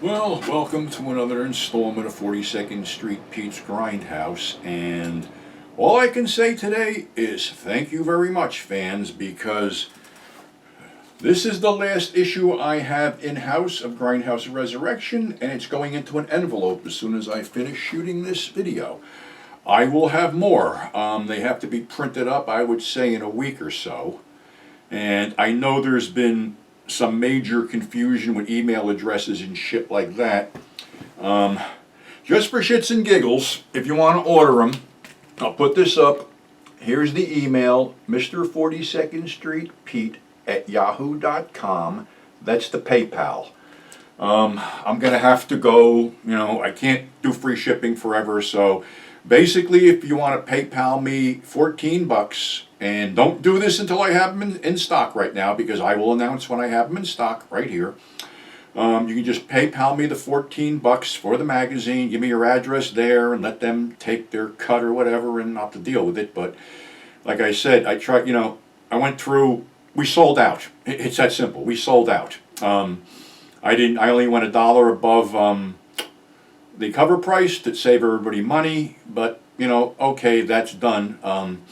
Well, welcome to another installment of 42nd Street Pete's Grindhouse, and all I can say today is thank you very much, fans, because this is the last issue I have in-house of Grindhouse Resurrection, and it's going into an envelope as soon as I finish shooting this video. I will have more. They have to be printed up, I would say, in a week or so. And I know there's been some major confusion with email addresses and shit like that. Just for shits and giggles, if you want to order them, I'll put this up. Here's the email, Mr. 42nd Street Pete at yahoo.com. That's the PayPal. I'm going to have to go, I can't do free shipping forever, so basically if you want to PayPal me 14 bucks, and don't do this until I have them in stock right now, because I will announce when I have them in stock right here. You can just PayPal me the 14 bucks for the magazine, give me your address there, and let them take their cut or whatever, and I'll have to deal with it. But like I said, I tried, I went through, we sold out. It's that simple. We sold out. I only went $1 above the cover price to save everybody money, but okay, that's done.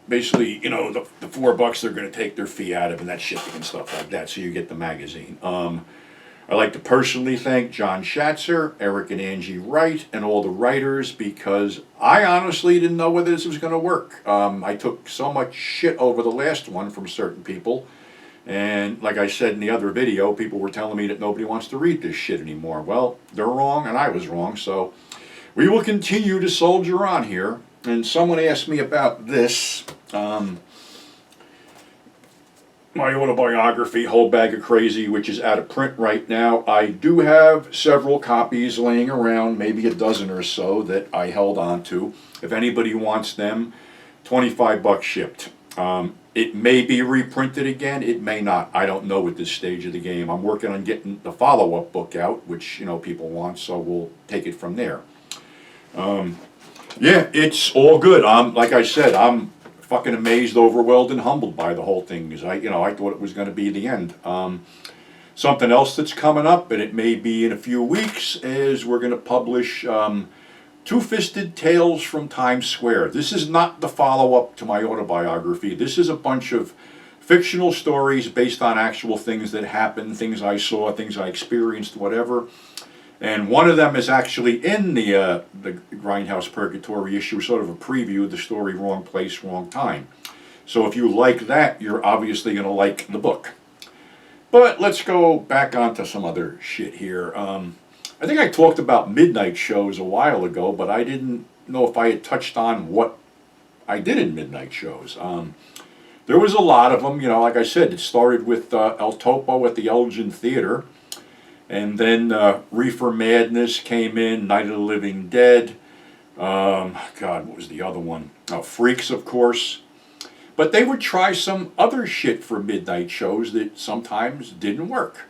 Basically, the $4 they're going to take their fee out of, and that's shipping and stuff like that, so you get the magazine. I'd like to personally thank John Schatzer, Eric and Angie Wright, and all the writers, because I honestly didn't know whether this was going to work. I took so much shit over the last one from certain people, and like I said in the other video, people were telling me that nobody wants to read this shit anymore. Well, they're wrong, and I was wrong, so we will continue to soldier on here. And someone asked me about this, my autobiography, Whole Bag of Crazy, which is out of print right now. I do have several copies laying around, maybe a dozen or so, that I held on to. If anybody wants them, 25 bucks shipped. It may be reprinted again, it may not. I don't know at this stage of the game. I'm working on getting the follow-up book out, which people want, so we'll take it from there. Yeah, it's all good. Like I said, I'm fucking amazed, overwhelmed, and humbled by the whole thing, because I thought it was going to be the end. Something else that's coming up, and it may be in a few weeks, is we're going to publish Two-Fisted Tales from Times Square. This is not the follow-up to my autobiography. This is a bunch of fictional stories based on actual things that happened, things I saw, things I experienced, whatever. And one of them is actually in the Grindhouse Purgatory issue, sort of a preview of the story Wrong Place, Wrong Time. So if you like that, you're obviously going to like the book. But let's go back onto some other shit here. I think I talked about midnight shows a while ago, but I didn't know if I had touched on what I did in midnight shows. There was a lot of them, like I said, it started with El Topo at the Elgin Theater. And then Reefer Madness came in, Night of the Living Dead. God, what was the other one? Freaks, of course. But they would try some other shit for midnight shows that sometimes didn't work.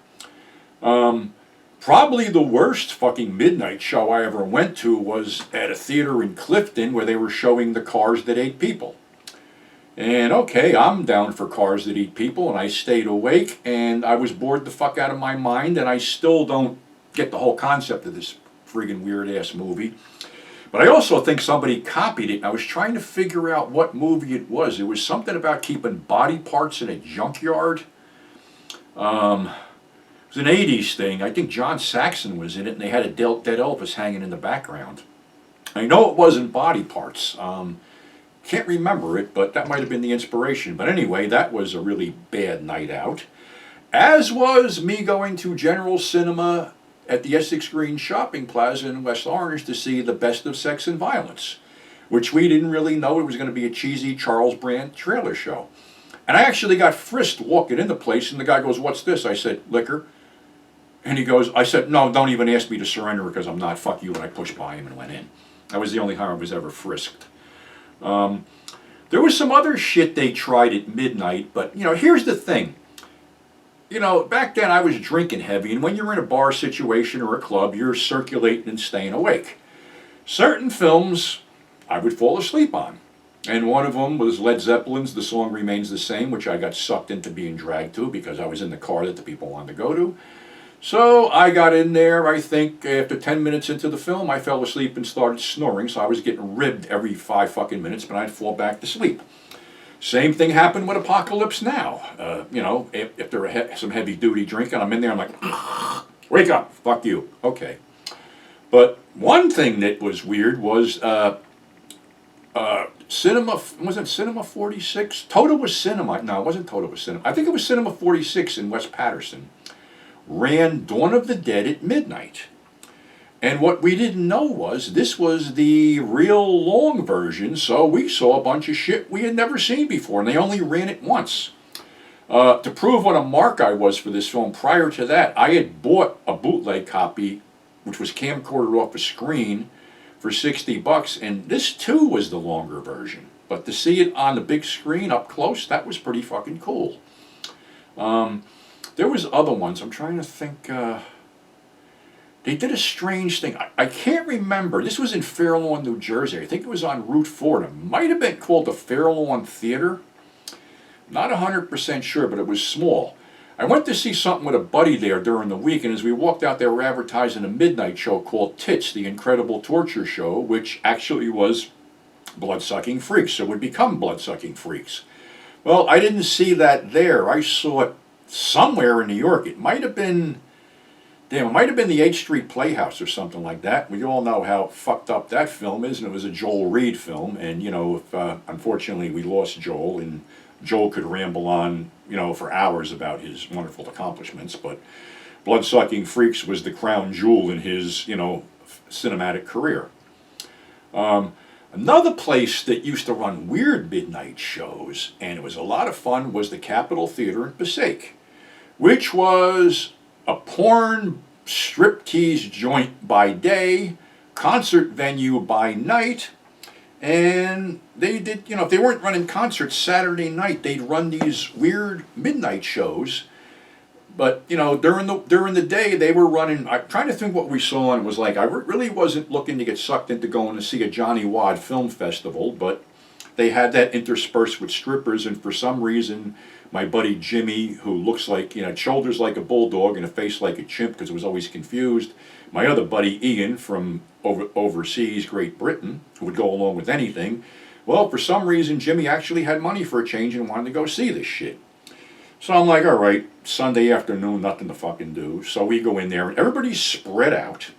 Probably the worst fucking midnight show I ever went to was at a theater in Clifton where they were showing The Cars That Ate People. And okay, I'm down for Cars That Eat People, and I stayed awake, and I was bored the fuck out of my mind, and I still don't get the whole concept of this friggin' weird-ass movie. But I also think somebody copied it, and I was trying to figure out what movie it was. It was something about keeping body parts in a junkyard. It was an 80s thing. I think John Saxon was in it, and they had a dead Elvis hanging in the background. I know it wasn't body parts. Can't remember it, but that might have been the inspiration. But anyway, that was a really bad night out. As was me going to General Cinema at the Essex Green Shopping Plaza in West Orange to see The Best of Sex and Violence, which we didn't really know it was going to be a cheesy Charles Brandt trailer show. And I actually got frisked walking in the place, and the guy goes, "What's this?" I said, "Liquor." And he goes, I said, "No, don't even ask me to surrender because I'm not, fuck you," and I pushed by him and went in. That was the only time I was ever frisked. There was some other shit they tried at midnight, but here's the thing. Back then I was drinking heavy, and when you're in a bar situation or a club, you're circulating and staying awake. Certain films I would fall asleep on. And one of them was Led Zeppelin's The Song Remains the Same, which I got sucked into being dragged to because I was in the car that the people wanted to go to. So I got in there, I think after 10 minutes into the film, I fell asleep and started snoring, so I was getting ribbed every 5 fucking minutes, but I'd fall back to sleep. Same thing happened with Apocalypse Now. If there were some heavy duty drinking, I'm in there, I'm like, wake up, fuck you. Okay. But one thing that was weird was Cinema, was it Cinema 46? Toto was Cinema. No, it wasn't Toto was Cinema. I think it was Cinema 46 in West Patterson. Ran Dawn of the Dead at midnight. And what we didn't know was this was the real long version, so we saw a bunch of shit we had never seen before, and they only ran it once. To prove what a mark I was for this film, prior to that, I had bought a bootleg copy, which was camcorded off a screen, for $60, and this too was the longer version. But to see it on the big screen up close, that was pretty fucking cool. There was other ones. I'm trying to think. They did a strange thing. I can't remember. This was in Fair Lawn, New Jersey. I think it was on Route 4. It might have been called the Fair Lawn Theater. Not 100% sure, but it was small. I went to see something with a buddy there during the week, and as we walked out, they were advertising a midnight show called Tits, the Incredible Torture Show, which actually was Bloodsucking Freaks, so it would become Bloodsucking Freaks. Well, I didn't see that there. I saw it somewhere in New York. It might have been the H Street Playhouse or something like that. We all know how fucked up that film is, and it was a Joel Reed film. And, unfortunately we lost Joel, and Joel could ramble on, for hours about his wonderful accomplishments, but Bloodsucking Freaks was the crown jewel in his, cinematic career. Another place that used to run weird midnight shows, and it was a lot of fun, was the Capitol Theater in Passaic, which was a porn striptease joint by day, concert venue by night, and they did, if they weren't running concerts Saturday night, they'd run these weird midnight shows. But, during the day, they were running. I'm trying to think what we saw, and it was like, I really wasn't looking to get sucked into going to see a Johnny Wad film festival, but they had that interspersed with strippers, and for some reason, my buddy Jimmy, who looks like, shoulders like a bulldog and a face like a chimp, because I was always confused, my other buddy Ian from overseas, Great Britain, who would go along with anything, well, for some reason, Jimmy actually had money for a change and wanted to go see this shit. So I'm like, all right, Sunday afternoon, nothing to fucking do. So we go in there, and everybody's spread out.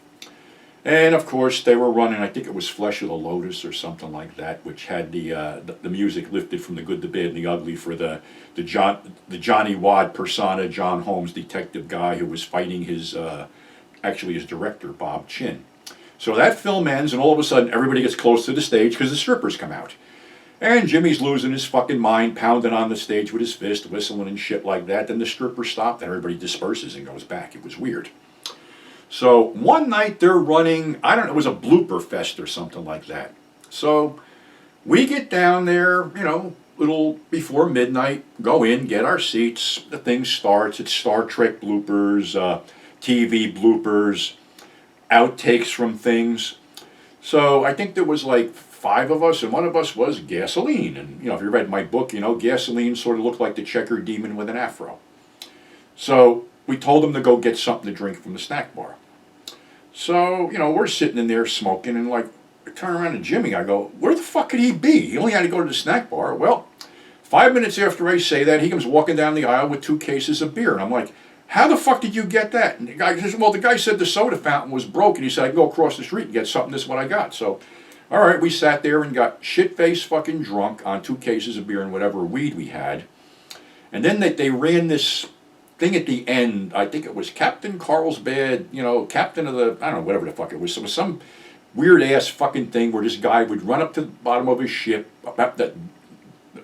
And of course, they were running, I think it was Flesh of the Lotus or something like that, which had the music lifted from The Good, the Bad, and the Ugly for the Johnny Wad persona, John Holmes detective guy who was fighting his director, Bob Chin. So that film ends, and all of a sudden, everybody gets close to the stage because the strippers come out. And Jimmy's losing his fucking mind, pounding on the stage with his fist, whistling and shit like that. Then the strippers stop, and everybody disperses and goes back. It was weird. So one night they're running, I don't know, it was a blooper fest or something like that. So we get down there, little before midnight, go in, get our seats. The thing starts. It's Star Trek bloopers, TV bloopers, outtakes from things. So I think there was like 5 of us, and one of us was Gasoline. And, if you read my book, Gasoline sort of looked like the Checker demon with an afro. So we told him to go get something to drink from the snack bar. So, we're sitting in there smoking, and I turn around to Jimmy, I go, where the fuck could he be? He only had to go to the snack bar. Well, 5 minutes after I say that, he comes walking down the aisle with 2 cases of beer. And I'm like, how the fuck did you get that? And the guy says, well, the guy said the soda fountain was broken. He said, I can go across the street and get something. This is what I got. So, all right, we sat there and got shit-faced fucking drunk on 2 cases of beer and whatever weed we had. And then they ran this thing at the end. I think it was Captain Carlsbad, captain of the, I don't know, whatever the fuck it was. So it was some weird-ass fucking thing where this guy would run up to the bottom of his ship, about that,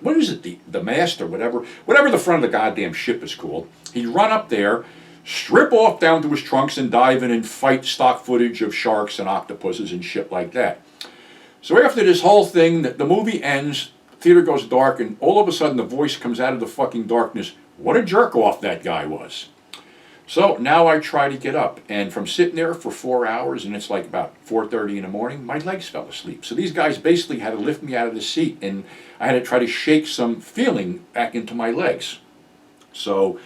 what is it, the mast or whatever the front of the goddamn ship is called. He'd run up there, strip off down to his trunks and dive in and fight stock footage of sharks and octopuses and shit like that. So after this whole thing, the movie ends, the theater goes dark, and all of a sudden the voice comes out of the fucking darkness. What a jerk off that guy was. So now I try to get up, and from sitting there for 4 hours, and it's like about 4:30 in the morning, my legs fell asleep. So these guys basically had to lift me out of the seat, and I had to try to shake some feeling back into my legs. So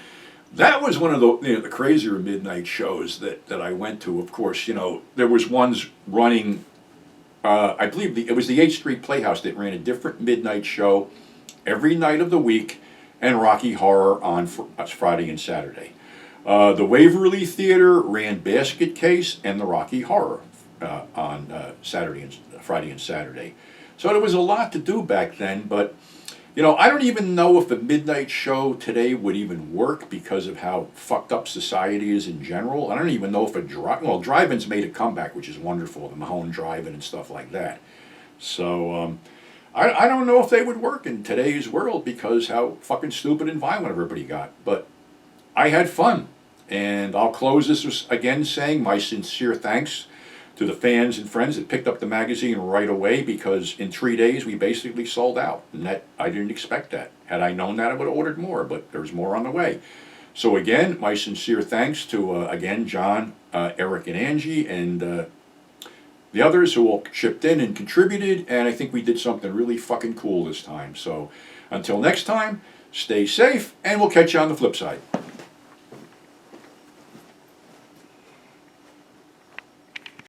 that was one of the crazier midnight shows that I went to. Of course, there was ones running. I believe it was the 8th Street Playhouse that ran a different midnight show every night of the week, and Rocky Horror on Friday and Saturday. The Waverly Theater ran Basket Case and the Rocky Horror on Friday and Saturday. So there was a lot to do back then, but I don't even know if the midnight show today would even work because of how fucked up society is in general. I don't even know if drive-ins made a comeback, which is wonderful, the Mahone Drive-In and stuff like that. So I don't know if they would work in today's world because how fucking stupid and violent everybody got. But I had fun, and I'll close this again saying my sincere thanks to the fans and friends that picked up the magazine right away, because in 3 days we basically sold out, and that I didn't expect that. Had I known that, I would have ordered more, but there's more on the way. So again, my sincere thanks to again John, Eric, and Angie, and the others who all chipped in and contributed, and I think we did something really fucking cool this time. So until next time, stay safe, and we'll catch you on the flip side.